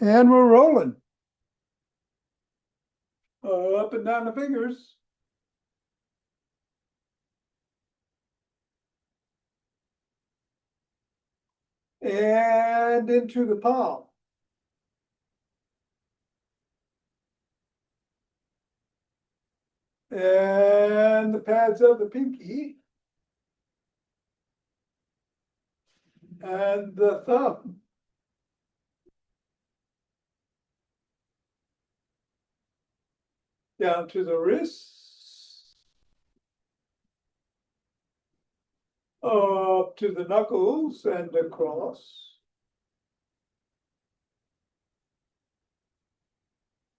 And we're rolling. Up and down the fingers. And into the palm. And the pads of the pinky. And the thumb. Down to the wrists. Up to the knuckles and across.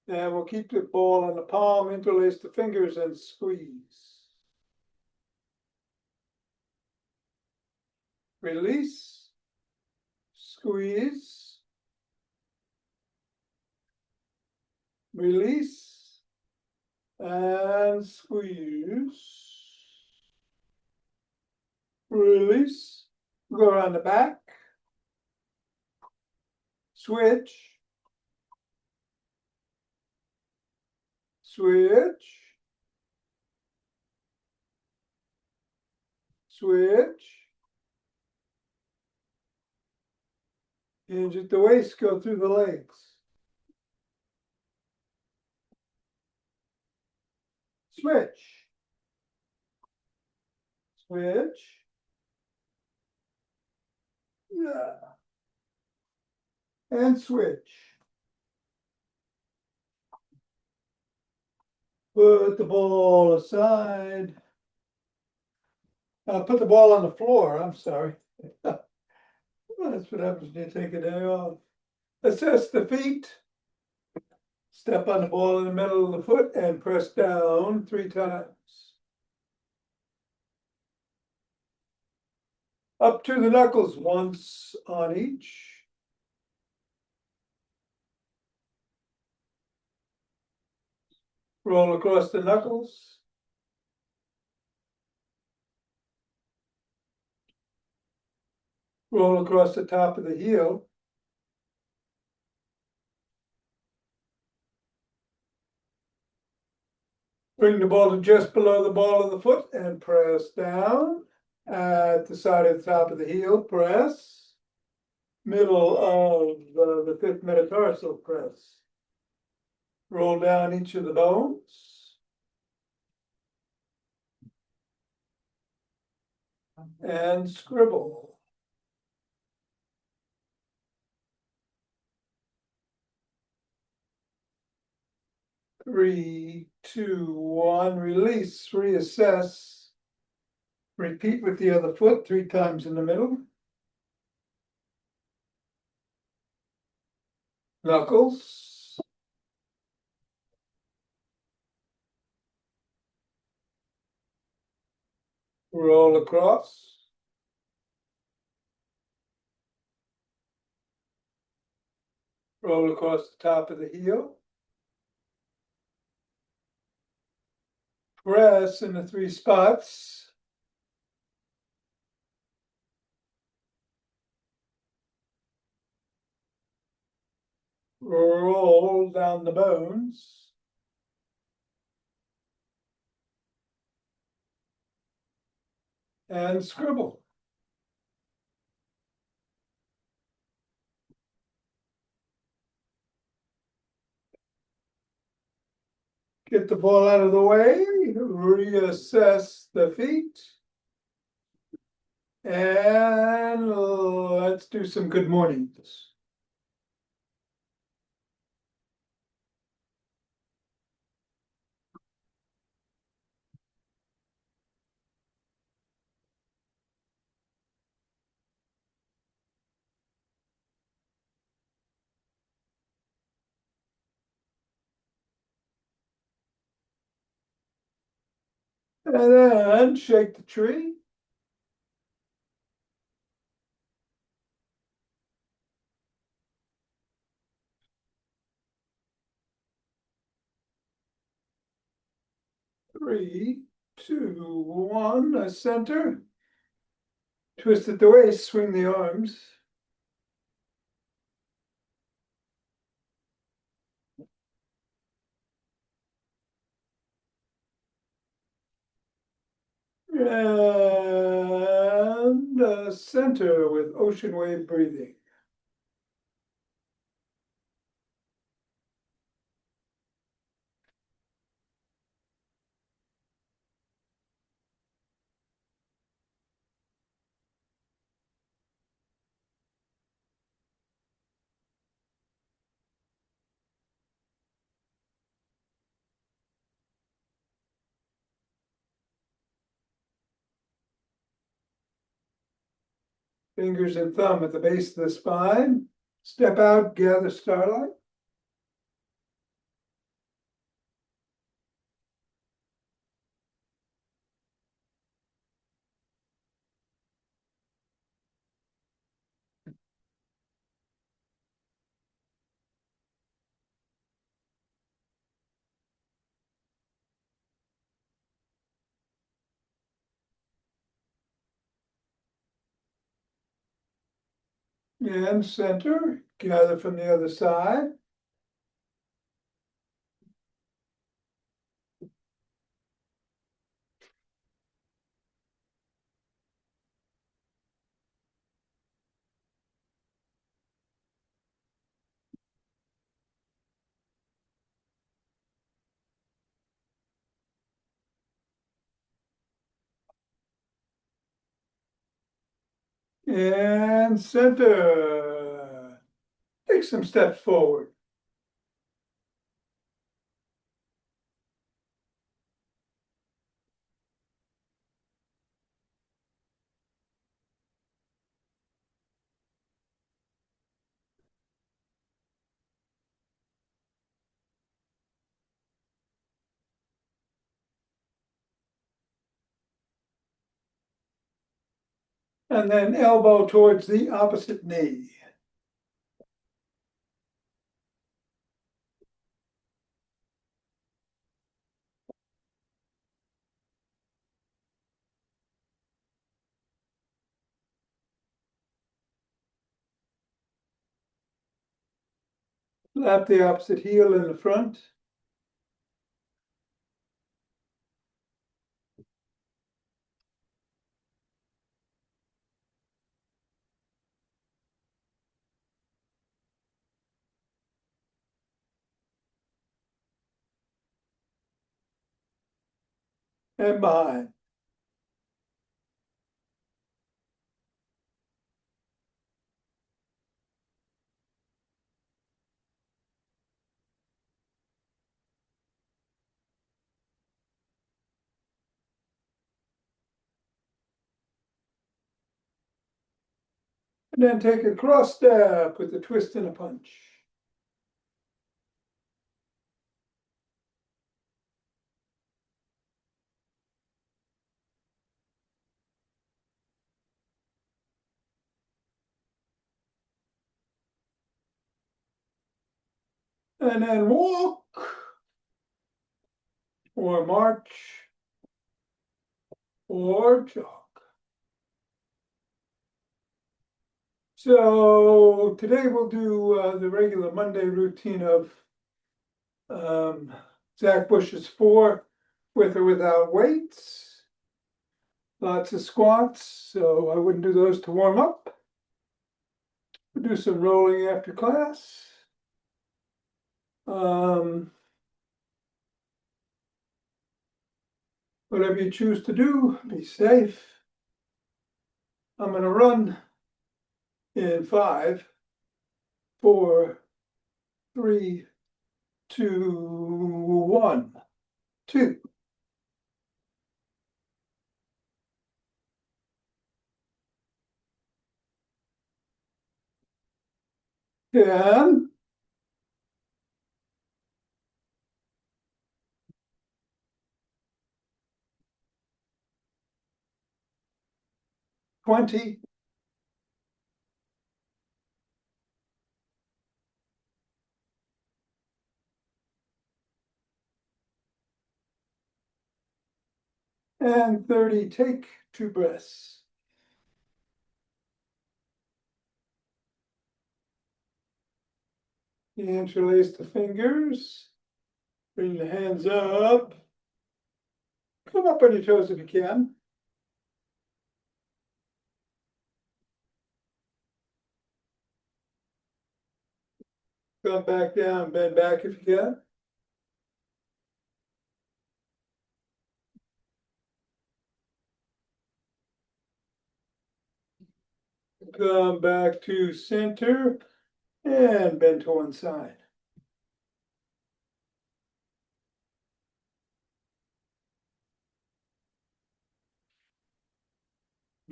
And we'll keep the ball in the palm, interlace the fingers and squeeze. Release. Squeeze. Release. And squeeze. Release. Go around the back. Switch. Switch. Switch. Hinge at the waist, go through the legs. Switch. Switch. Yeah. And switch. Put the ball aside. Put the ball on the floor, I'm sorry. Well, that's what happens when you take a day off. Assess the feet. Step on the ball in the middle of the foot and press down 3 times. Up to the knuckles once on each. Roll across the knuckles. Roll across the top of the heel. Bring the ball to just below the ball of the foot and press down. At the side of the top of the heel, press. Middle of the 5th metatarsal, press. Roll down each of the bones. And scribble. Three, 2, 1, release, reassess. Repeat with the other foot 3 times in the middle. Knuckles. Roll across. Roll across the top of the heel. Press in the 3 spots. Roll down the bones. And scribble. Get the ball out of the way, reassess the feet. And let's do some good mornings. And then shake the tree. Three, 2, 1, a center. Twist at the waist, swing the arms. And center with ocean wave breathing. Fingers and thumb at the base of the spine. Step out, gather starlight. And center, gather from the other side. And center. Take some steps forward. And then elbow towards the opposite knee. Lap the opposite heel in the front. And behind. And then take a cross step with a twist and a punch. And then walk or march or jog. So today we'll do the regular Monday routine of Zach Bush's 4 with or without weights. Lots of squats, so I wouldn't do those to warm up. We'll do some rolling after class. Whatever you choose to do, be safe. I'm going to run in 5, 4, 3, 2, 1, 2. And 20. And 30. Take 2 breaths. Interlace the fingers. Bring the hands up. Come up on your toes if you can. Come back down, bend back if you can. Come back to center and bend to one side.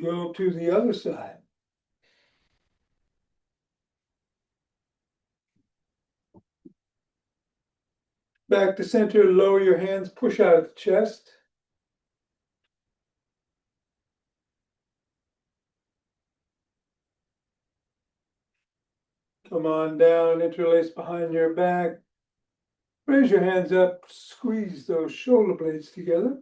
Go to the other side. Back to center, lower your hands, push out at the chest. Come on down, interlace behind your back. Raise your hands up, squeeze those shoulder blades together.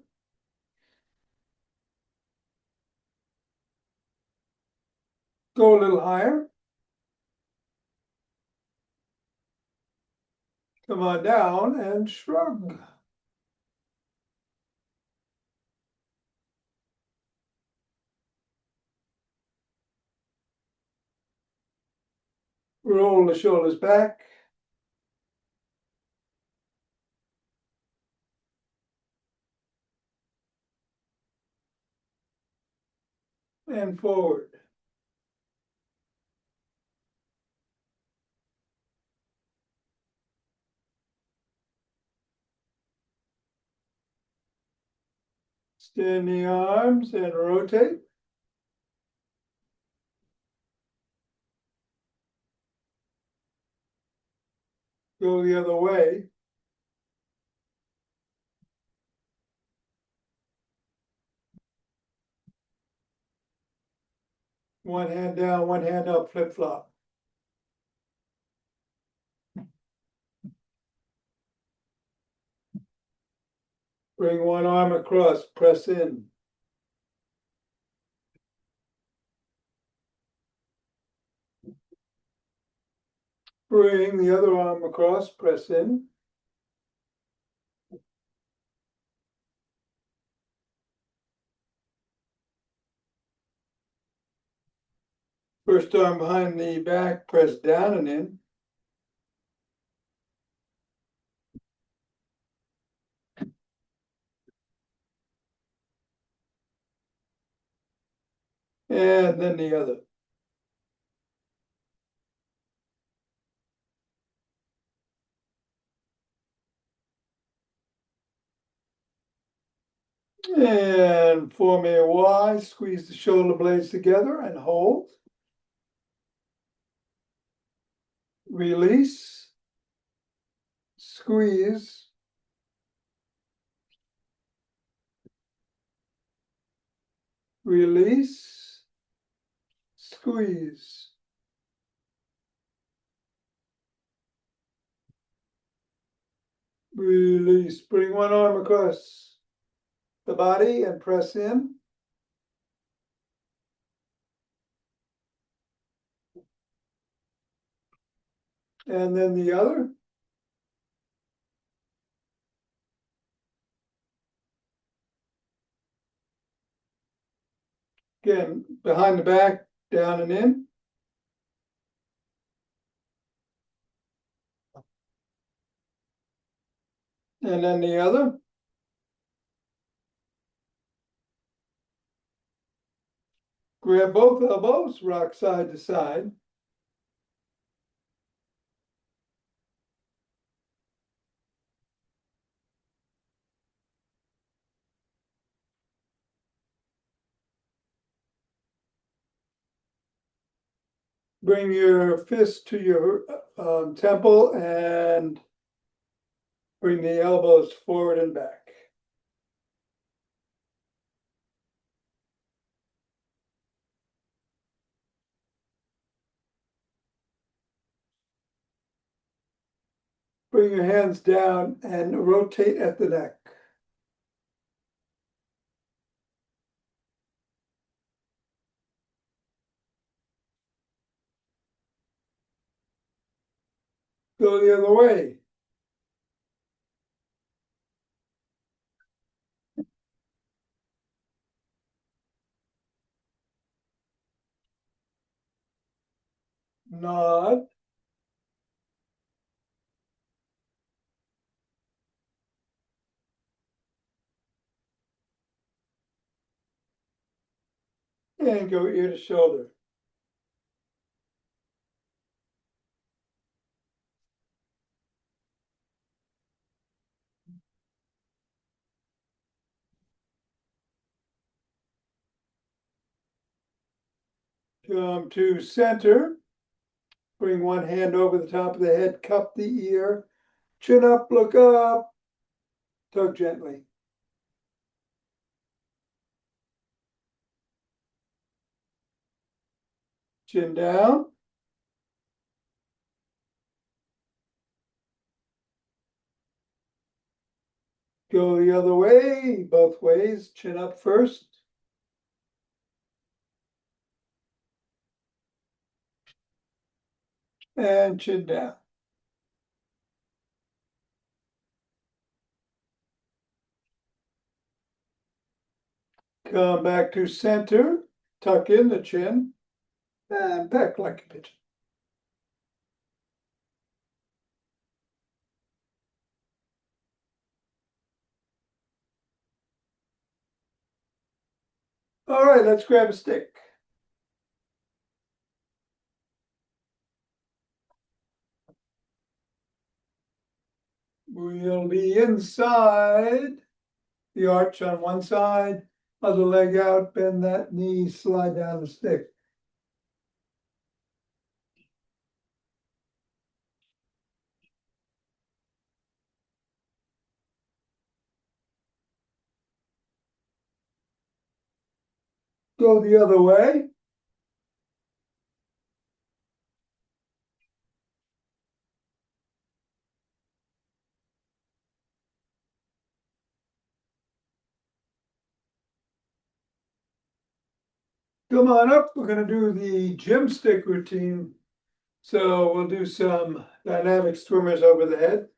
Go a little higher. Come on down and shrug. Roll the shoulders back. And forward. Extend the arms and rotate. Go the other way. One hand down, one hand up, flip-flop. Bring one arm across, press in. Bring the other arm across, press in. First arm behind the back, press down and in. And then the other. And form a Y, squeeze the shoulder blades together and hold. Release. Squeeze. Release. Squeeze. Release. Bring one arm across the body and press in. And then the other. Again, behind the back, down and in. And then the other. Grab both elbows, rock side to side. Bring your fist to your temple and bring the elbows forward and back. Bring your hands down and rotate at the neck. Go the other way. Nod. And go ear to shoulder. Come to center. Bring one hand over the top of the head, cup the ear, chin up, look up, tug gently. Chin down. Go the other way, both ways, chin up first. And chin down. Come back to center, tuck in the chin, and peck like a pigeon. All right, let's grab a stick. We'll be inside the arch on one side, other leg out, bend that knee, slide down the stick. Go the other way. Come on up, we're gonna do the gym stick routine. So we'll do some dynamic swimmers over the head.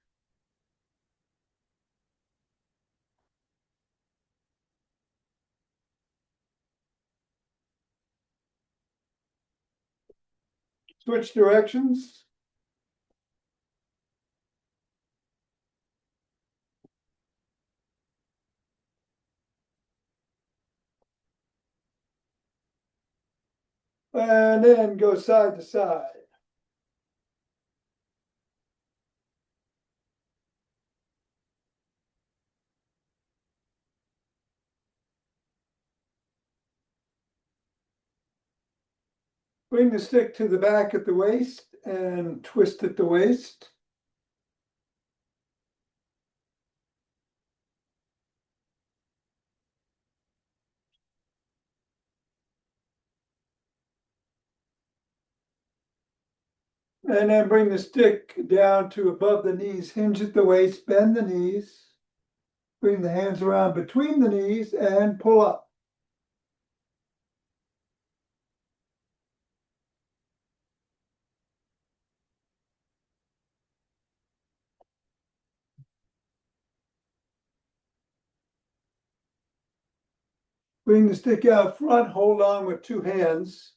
Switch directions. And then go side to side. Bring the stick to the back at the waist and twist at the waist. And then bring the stick down to above the knees, hinge at the waist, bend the knees. Bring the hands around between the knees and pull up. Bring the stick out front, hold on with two hands.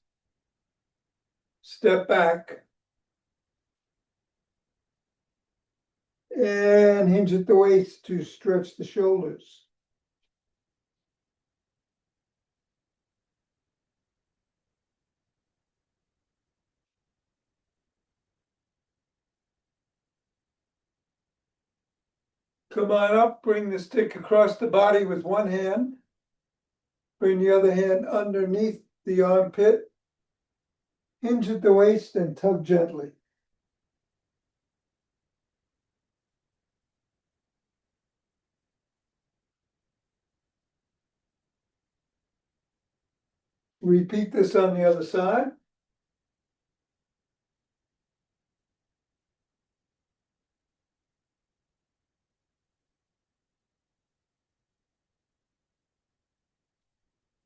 Step back. And hinge at the waist to stretch the shoulders. Come on up, bring the stick across the body with one hand. Bring the other hand underneath the armpit. Hinge at the waist and tug gently. Repeat this on the other side.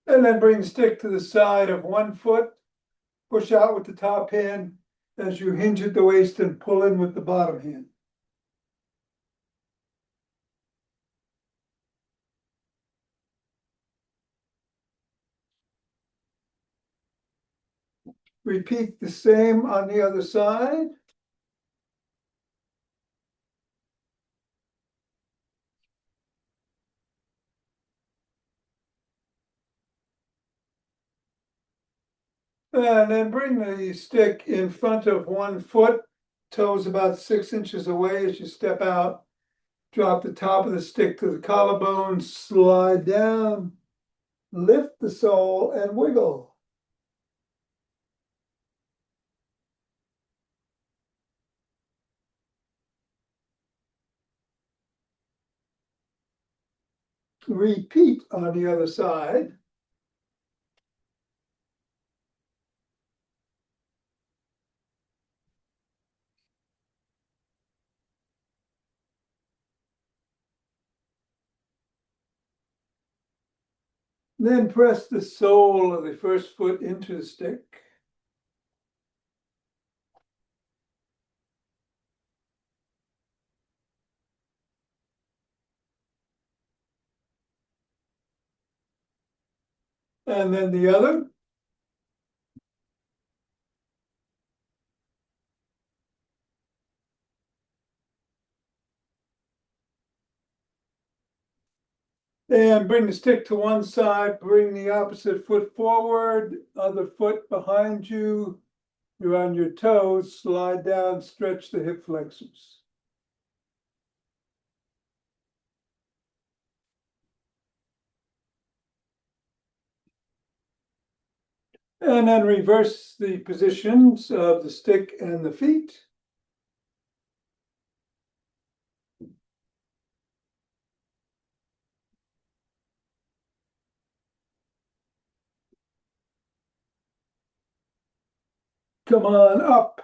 And then bring the stick to the side of one foot. Push out with the top hand as you hinge at the waist and pull in with the bottom hand. Repeat the same on the other side. And then bring the stick in front of 1 foot, toes about 6 inches away as you step out. Drop the top of the stick to the collarbone, slide down, lift the sole and wiggle. Repeat on the other side. Then press the sole of the first foot into the stick. And then the other. And bring the stick to one side, bring the opposite foot forward, other foot behind you. You're on your toes, slide down, stretch the hip flexors. And then reverse the positions of the stick and the feet. Come on up.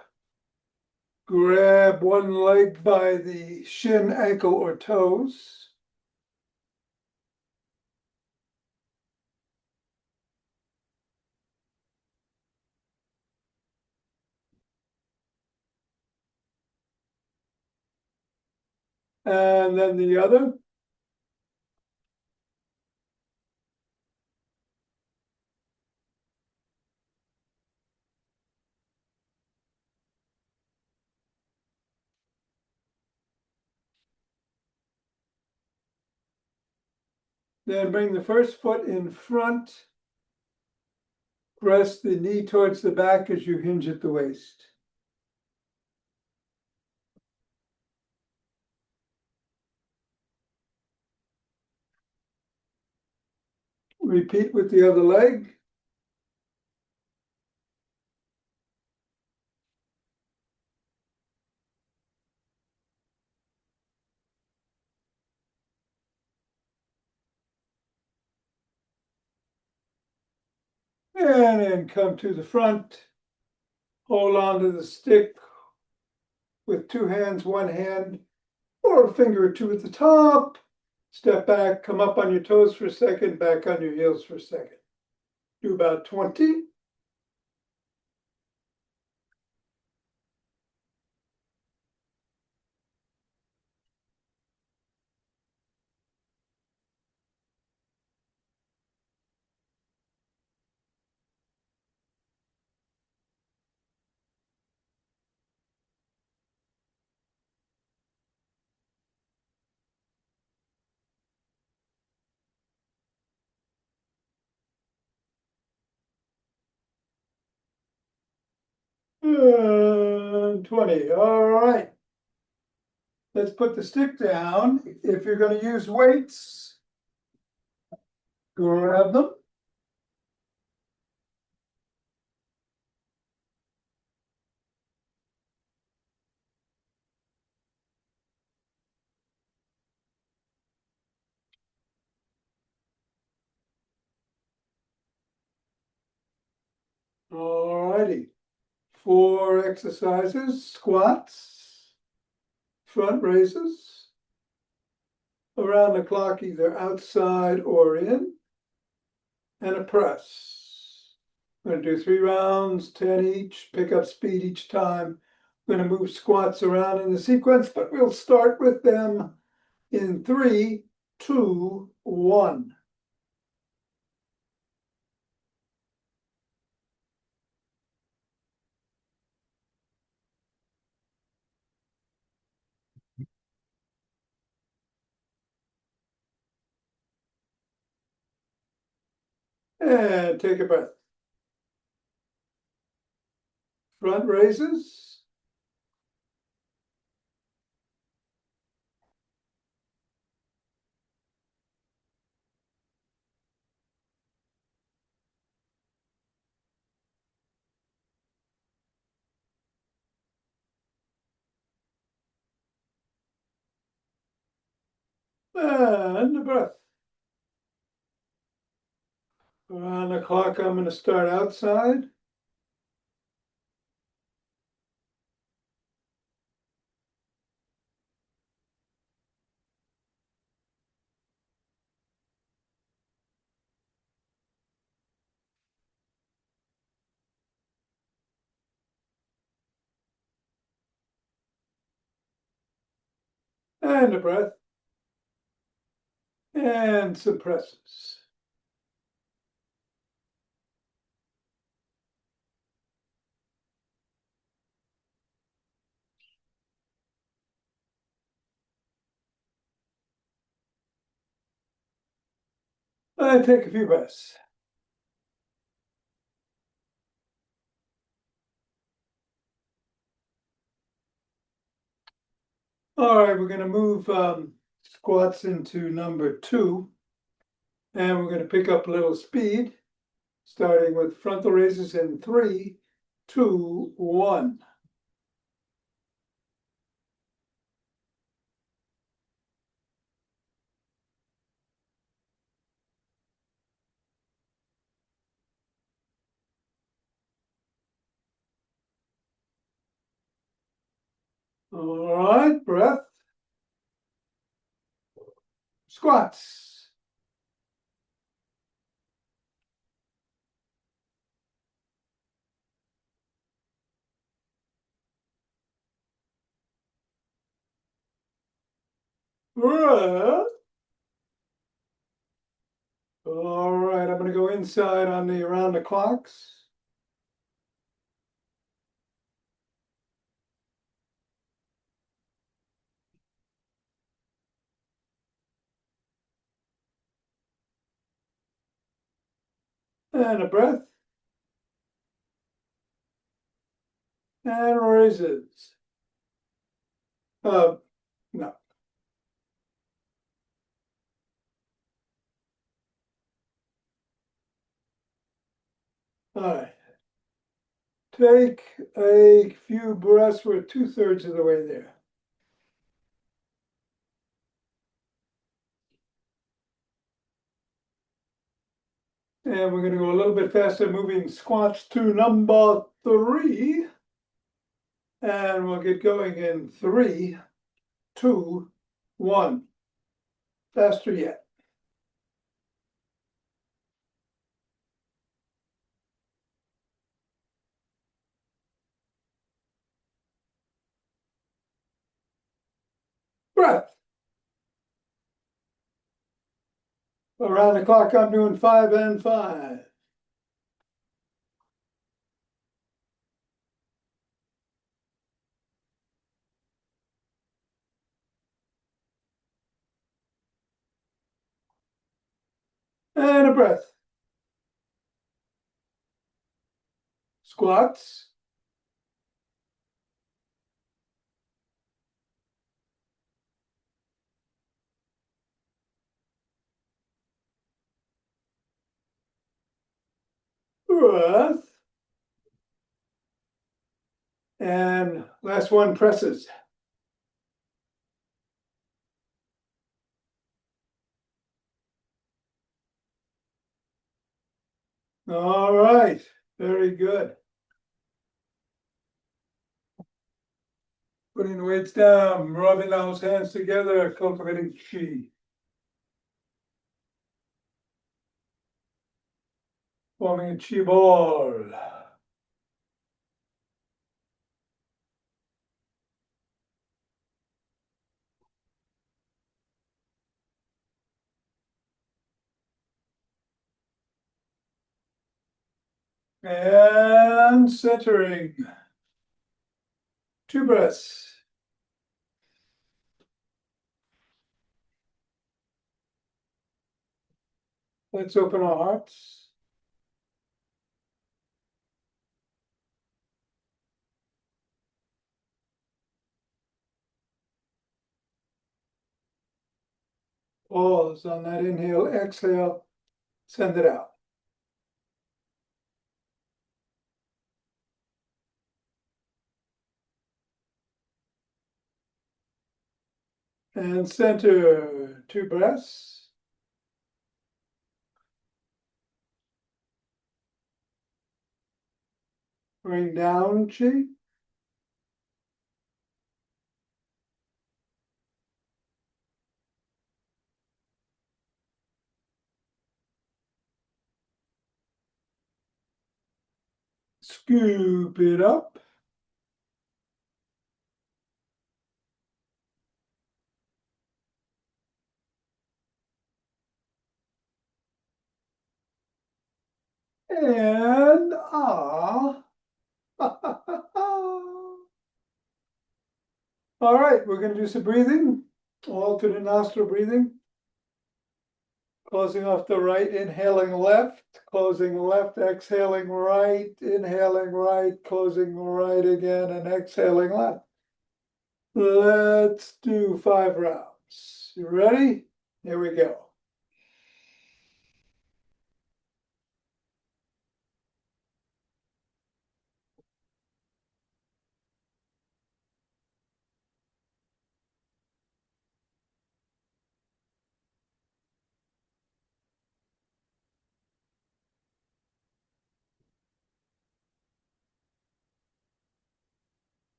Grab one leg by the shin, ankle, or toes. And then the other. Then bring the first foot in front. Press the knee towards the back as you hinge at the waist. Repeat with the other leg. And then come to the front. Hold on to the stick with 2 hands, 1 hand, or a finger or 2 at the top. Step back, come up on your toes for a second, back on your heels for a second. Do about 20. And 20. All right. Let's put the stick down. If you're going to use weights, grab them. All righty. 4 exercises: squats, front raises, around the clock, either outside or in, and a press. I'm going to do 3 rounds, 10 each, pick up speed each time. I'm going to move squats around in the sequence, but we'll start with them in 3, 2, 1. And take a breath. front raises. And a breath. Around the clock, I'm going to start outside. And a breath. And some presses. And take a few breaths. All right, we're going to move squats into number 2. And we're going to pick up a little speed, starting with frontal raises in 3, 2, 1. All right, breath. Squats. Breath. All right, I'm going to go inside on the around the clocks. And a breath. And raises. No. All right. Take a few breaths. We're 2/3 of the way there. And we're going to go a little bit faster, moving squats to number 3. And we'll get going in 3, 2, 1. Faster yet. Breath. Around the clock, I'm doing 5 and 5. And a breath. Squats. Breath. And last one, presses. All right, very good. Putting the weights down, rubbing those hands together, cultivating chi. Forming a chi ball. And centering. 2 breaths. Let's open our hearts. Pause on that inhale, exhale, send it out. And center, 2 breaths. Bring down chi. Scoop it up. And ah. All right, we're going to do some breathing, alternate nostril breathing. Closing off the right, inhaling left, closing left, exhaling right, inhaling right, closing right again, and exhaling left. Let's do 5 rounds. You ready? Here we go.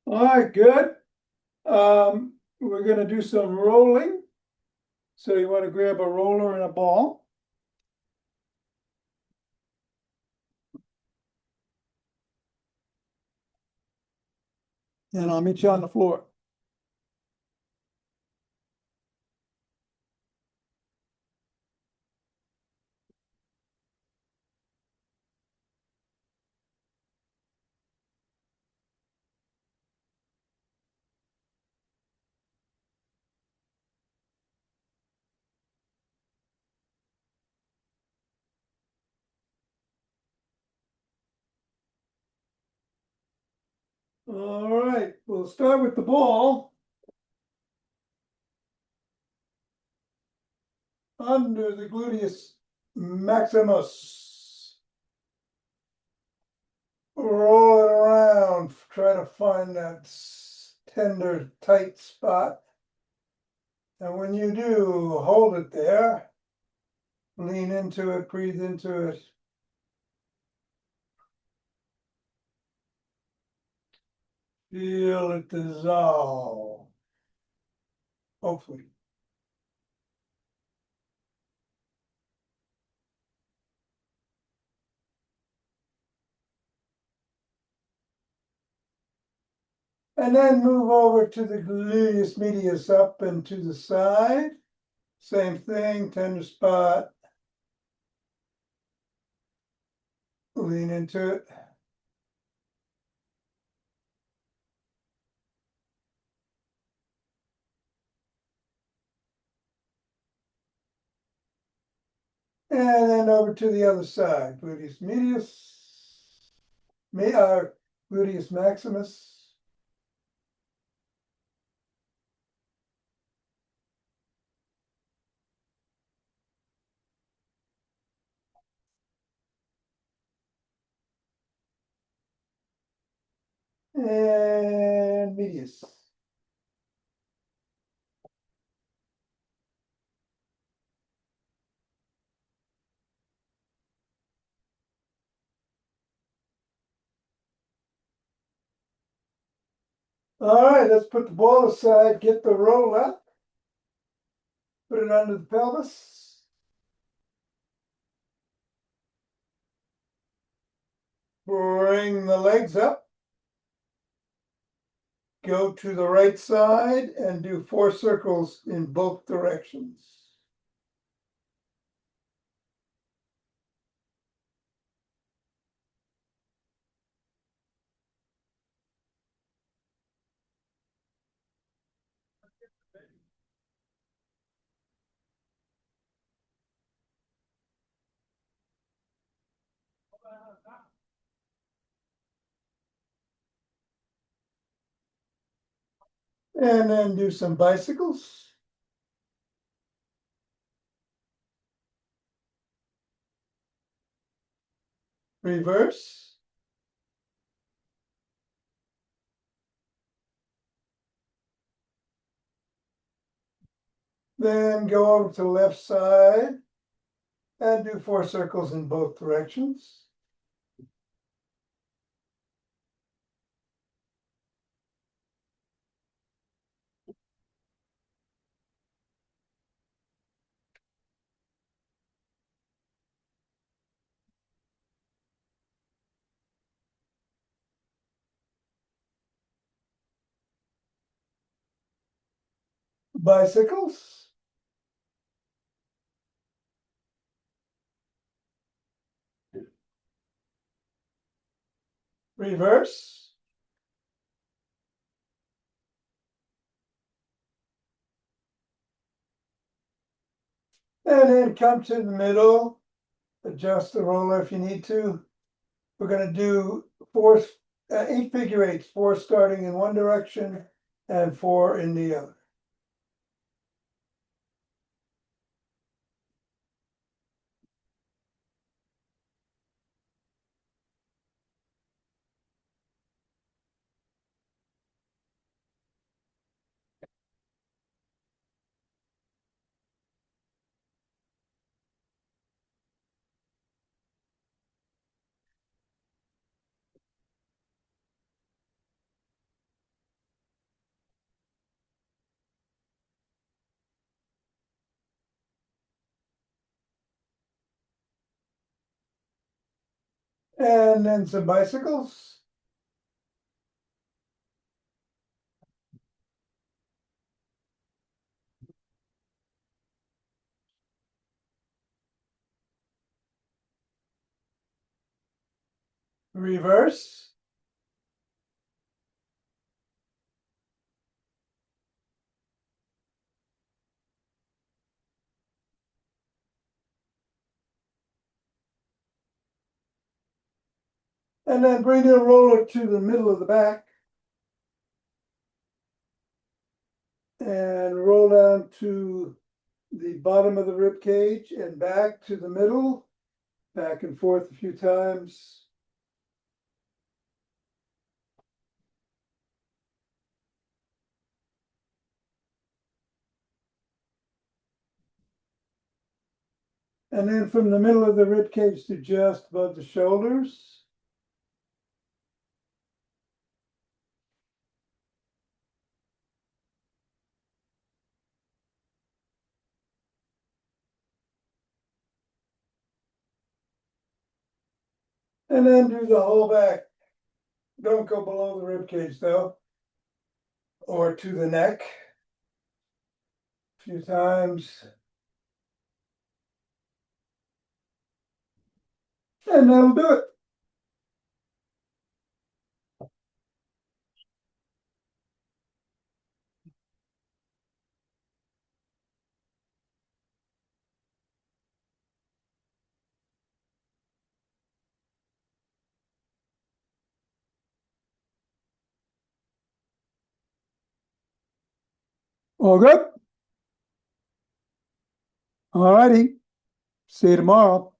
All right, good. We're going to do some rolling. So you want to grab a roller and a ball. And I'll meet you on the floor. All right, we'll start with the ball. Under the gluteus maximus. Roll it around, try to find that tender, tight spot. And when you do, hold it there. Lean into it, breathe into it. Feel it dissolve. Hopefully. And then move over to the gluteus medius up and to the side. Same thing, tender spot. Lean into it. And then over to the other side, gluteus medius, gluteus maximus. And medius. All right, let's put the ball aside, get the roll up, put it under the pelvis. Bring the legs up. go to the right side and do 4 circles in both directions. And then do some bicycles. Reverse. Then go over to the left side and do 4 circles in both directions. Bicycles. Reverse. And then come to the middle, adjust the roller if you need to. We're going to do 8 figure eights, 4 starting in one direction and 4 in the other. And then some bicycles. Reverse. And then bring the roller to the middle of the back. And roll down to the bottom of the rib cage and back to the middle, back and forth a few times. And then from the middle of the rib cage to just above the shoulders. And then do the whole back. Don't go below the rib cage though, or to the neck. A few times. And that'll do it. All good? All righty. See you tomorrow.